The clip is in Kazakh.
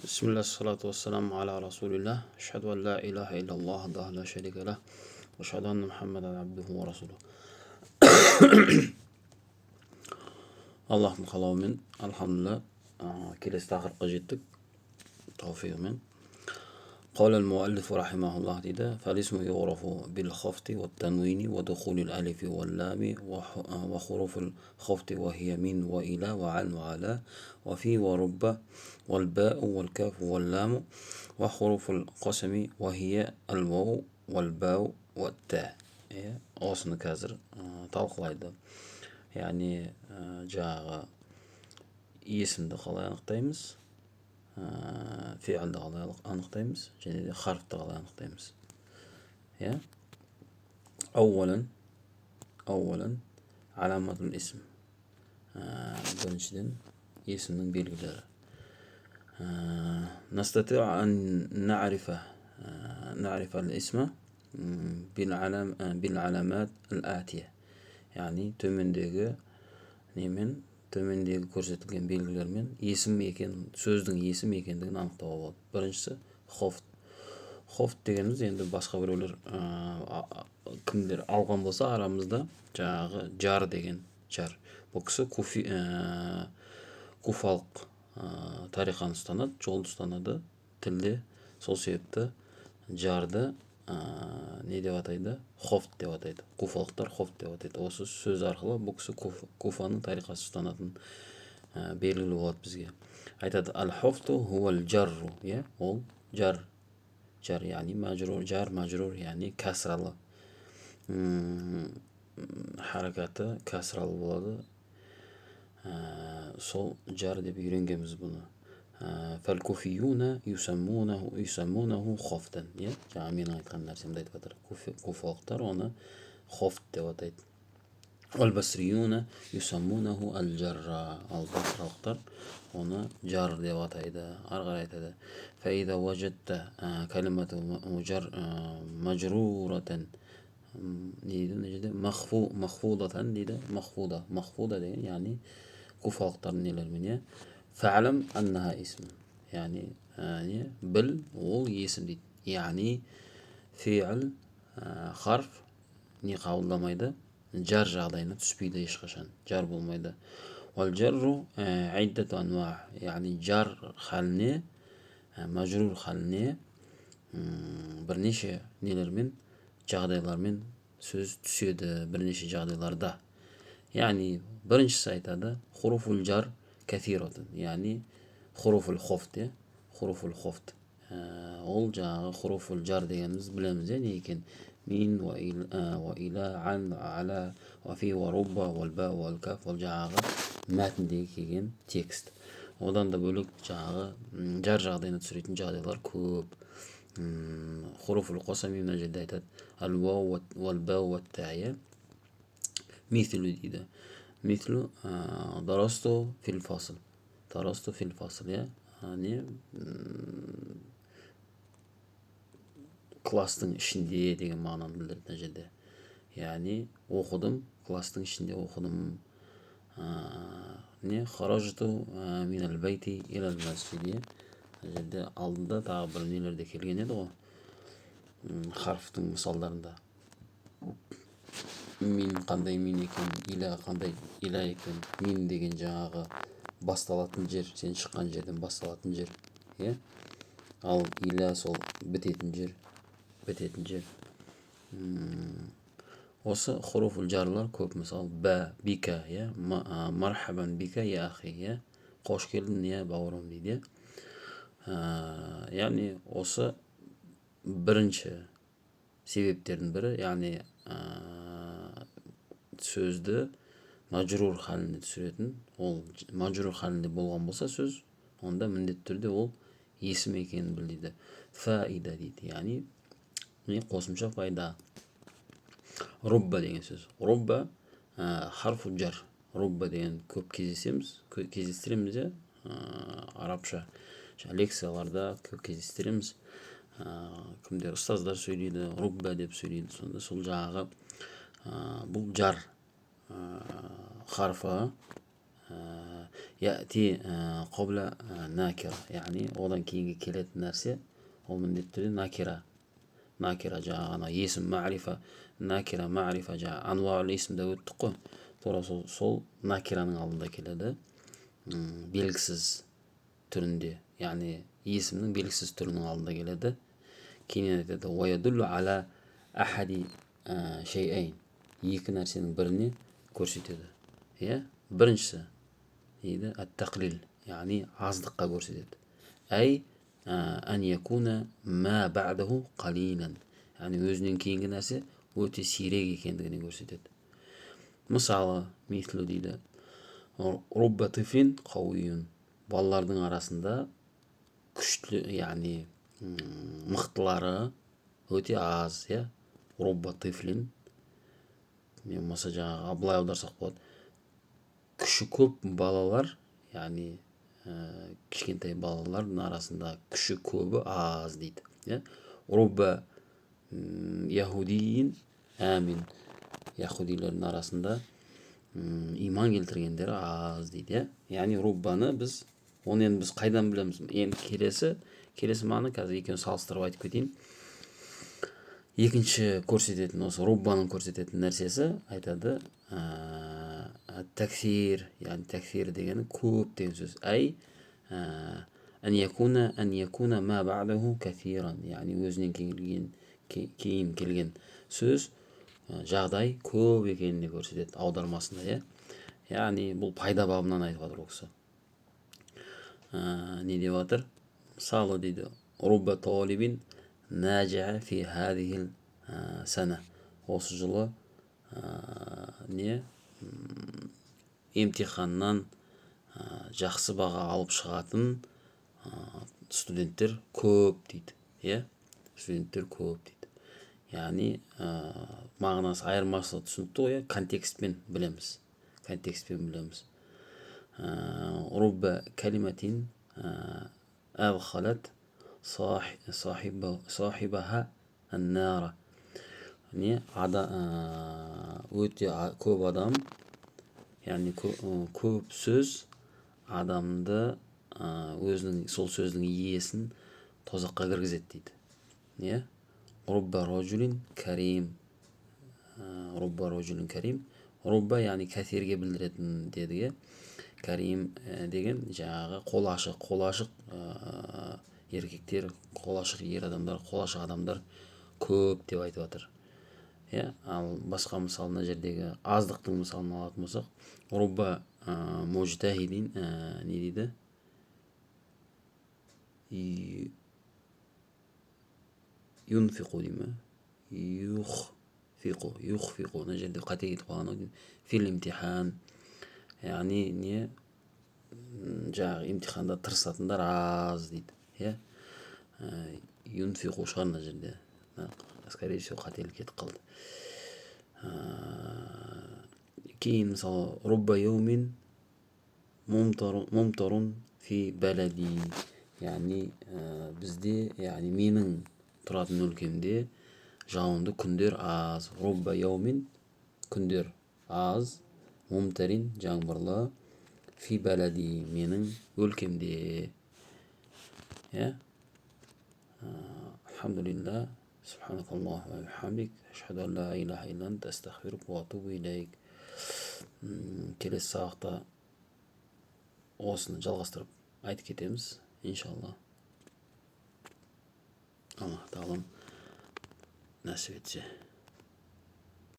بسم الله الصلاة والسلام على رسول الله أشهد أن لا إله إلا الله وحده لا شريك له وأشهد أن محمدا عبده ورسوله Allohning qalamimen alhamdulillah kelesi taqriqqa jetdik tavfiqimen. قال المؤلف رحمه الله تعالى فالاسم يعرف بالخفض والتنوين ودخول الألف واللام وحروف الخفض وهي من وإلى وعن وعلى وفي ورب والباء والكاف واللام وحروف القسم وهي الواو والباء والتاء. Osını қазір талқылайды. Яғни жаңағы есімді қалай анықтаймыз, фиалды қалай анықтаймыз, және де харфты қалай анықтаймыз. أولا علامة الاسم. Біріншіден есімнің белгілері. نستطيع أن نعرف الاسم بالعلامات الآتية. Yani төмендегі көрсетілген белгілермен сөздің есім екендігін анықтауға болады. Біріншісі хофт. Хофт дегеніміз енді басқа біреулер кімдер алған болса арамызда жаңағы жар деген жар. Бұл кісі куфалық тариханы ұстанады, жолды ұстанады тілде. Сол себепті жарды не деп атайды? Хофт деп атайды. Куфалықтар хофт деп атайды. Осы сөз арқылы бұл кісі куфаның тарихасын ұстанатын белгілі болады бізге. Айтады аль-хофту хуал-жарру. Ол жар, яғни мажрур, жар мажрур, яғни кәсралы. Харакаты кәсралы болады. Сол жар деп үйренгенбіз бұны. فالكوفيون يسمونه خفتا. Жаңа менің айтқан нәрсемді айтып жатыр. Куфалықтар оны хофт деп атайды. والبصريون يسمونه الجر. Ал басралықтар оны жар деп атайды. Ары қарай айтады. فإذا وجدت كلمة مجرورة مخفوضة дейді. مخفوضة деген яғни куфалықтардың нелермен فعلم أنها اسم. يعني بل ол есім дейді. يعني فعل харф не қабылдамайды, жар жағдайына түспейді ешқашан. Жар болмайды. والجر عدة أنواع. يعني жар халіне, мажрур халіне бірнеше нелермен, жағдайлармен сөз түседі, бірнеше жағдайларда. يعني біріншісі айтады хурuful жар кәфиратun. Yani хурuful хофт. Хурuful хофт. Ол жаңағы хурuful жар дегеніміз білеміз не екен? Мин, ва иля, ан, аля, ва фи, ва рубба, ва ба, ва каф. Ол жаңағы мәтіндегі келген текст. Одан да бөлек жаңағы жар жағдайына түсіретін жағдайлар көп. Хурuful қосами мына жерде айтады. Ал-вау, вал-ба, ва-та. Мислу дейді. مثل درست في الفصل. درست في الفصل. Yani кластың ішінде деген мағынаны білдіреді мына жерде. Yani оқыдым, кластың ішінде оқыдым. Харажту минал байти илал масжиди. Мына жерде алдында тағы бір нелерде келген еді ғой. Харфтың мысалдарында. Мин қандай мин екен, иля қандай иля екен. Мин деген жаңағы басталатын жер, сен шыққан жерден басталатын жер. Ал иля сол бітетін жер. Осы хурuful жарлар көп. Мысалы ба, бика, мархабан бика, я ахи, қош келдің, бауырым дейді. Яғни осы бірінші себептердің бірі, яғни сөзді мажрур халіне түсіретін. Ол мажрур халінде болған болса сөз, онда міндетті түрде ол есім екенін білдіреді. Фаида дейді. Яғни қосымша пайда. Рубба деген сөз. Рубба харфу жар. Рубба деген көп кездестіреміз арабша лекцияларда көп кездестіреміз. Кімдер ұстаздар сөйлейді, рубба деп сөйлейді. Сонда сол жаңағы бұл жар харфы Ya'ti qabla nakira, ya'ni odan keyingi kelетін нәрсе ол міндетті түрде накира. Накира жаңағы есім мa'рифа, накира мa'рифа жаңағы ануал есімде өттік қой. Тура сол накираның алдында келеді. Белгісіз түрінде, яғни есімнің белгісіз түрінің алдында келеді. Кейін айтады уаядуллу аля ахади шейәйн, екі нәрсенің біріне көрсетеді. Біріншісі дейді ат-тақлил, яғни аздыққа көрсетеді. Әй ән якуна ма бa'даху қалилан, яғни өзінен кейінгі нәрсе өте сирек екендігіне көрсетеді. Мысалы, мислу дейді рубба тифлин қауиюн, балалардың арасында күшті, яғни мықтылары өте аз. Рубба тифлин, мен болмаса жаңағы былай аударсақ болады, күші көп балалар, яғни кішкентай балалардың арасында күші көбі аз дейді. Рубба яхудиин әмин, яхудилердің арасында иман келтіргендері аз дейді. Яғни руббаны оны енді біз қайдан білеміз? Енді келесі мағына, қазір екеуін салыстырып айтып кетейін. Екінші көрсететін, осы руббаның көрсететін нәрсесі айтады тәксир, яғни тәксир дегені көп деген сөз. Әй ән якуна ма бa'даху кәсиран, яғни өзінен кейін келген сөз жағдай көп екеніне көрсетеді аудармасында. Яғни бұл пайда бабынан айтып жатыр ол кісі. Не деп жатыр? Мысалы дейді рубба талибин нәжиа фи хадихил сана, осы жылы емтиханнан жақсы баға алып шығатын студенттер көп дейді. Студенттер көп дейді. Яғни мағынасы айырмашылығы түсінікті ғой. Контекстпен білеміз. Рубба калиматин адхалат сахибаха аннара, өте көп адам, яғни көп сөз адамды өзінің сол сөздің иесін тозаққа кіргізеді дейді. Рубба рожулин карим, рубба яғни кәсерге білдіретін дедіге. Карим деген жаңағы қолашық еркектер, қолашық ер адамдар, қолашық адамдар көп деп айтып жатыр. Ал басқа мысал, мына жердегі аздықтың мысалын алатын болсақ, рубба мужтахидин не дейді? Юнфиқу дейді ме? Юхфиқу, мына жерде қате кетіп қалған. Фил имтихан, яғни жаңағы имтиханда тырысатындар аз дейді. Юнфиқу шығар мына жерде. Скорее всего, қателік кетіп қалды. Кейін мысалы рубба яумин мумтарун фи балади, яғни бізде, яғни менің тұратын өлкемде жауынды күндер аз. Рубба яумин күндер аз, мумтарин жаңбырлы, фи балади менің өлкемде. Алхамдулилlah, субханакаллаху ва бихамдик, ашхаду ан ла илаха илля анта, астағфирука ва атубу илейк. Келесі сабақта осыны жалғастырып айтып кетеміз, иншалла. Аллах тағалам нәсіп етсе.